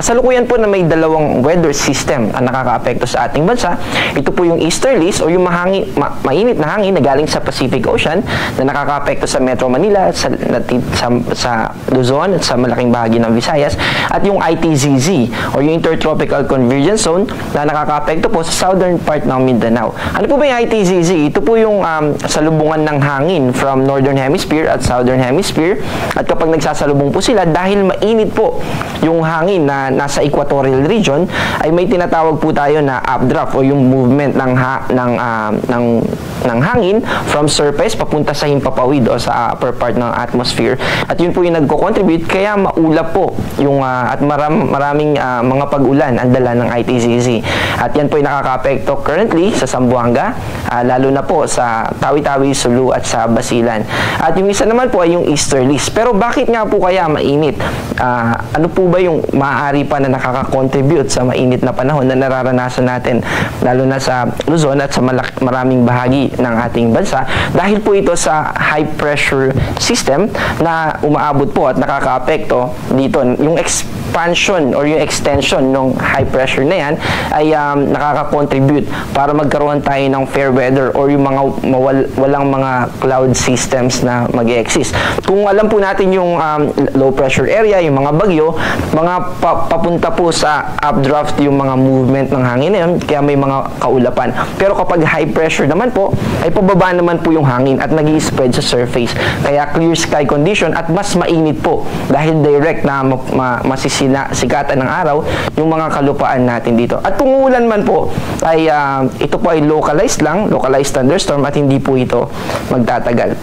Kasalukuyan po na may dalawang weather system ang nakakaapekto sa ating bansa. Ito po yung easterlies o yung mainit na hangin na galing sa Pacific Ocean na nakakaapekto sa Metro Manila, sa Luzon at sa malaking bahagi ng Visayas, at yung ITZZ o yung Intertropical Convergence Zone na nakakaapekto po sa southern part ng Mindanao. Ano po ba yung ITZZ? Ito po yung salubungan ng hangin from Northern Hemisphere at Southern Hemisphere, at kapag nagsasalubong po sila, dahil mainit po yung hangin na nasa equatorial region, ay may tinatawag po tayo na updraft o yung movement ng hangin from surface papunta sa himpapawid o sa upper part ng atmosphere. At yun po yung nagko-contribute kaya maulap po yung at maraming mga pag-ulan ang dala ng ITZZ. At yan po yung nakakaapekto currently sa Zamboanga, lalo na po sa Tawi-Tawi, Sulu at sa Basilan. At yung isa naman po ay yung easterlies. Pero bakit nga po kaya mainit? Ano po ba yung maaari pa na nakaka-contribute sa mainit na panahon na nararanasan natin, lalo na sa Luzon at sa maraming bahagi ng ating bansa? Dahil po ito sa high pressure system na umaabot po at nakakaapekto dito. Yung expansion or yung extension ng high pressure na yan ay nakaka-contribute para magkaroon tayo ng fair weather or yung mga walang mga cloud systems na mag-exist. Kung alam po natin yung low pressure area, yung mga bagyo, papunta po sa updraft yung mga movement ng hangin na yun, kaya may mga kaulapan. Pero kapag high pressure naman po, ay pababa naman po yung hangin at nag-i-spread sa surface. Kaya clear sky condition at mas mainit po dahil direct na masisikatan ng araw yung mga kalupaan natin dito. At kung ulan man po, ay ito po ay localized thunderstorm at hindi po ito magtatagal.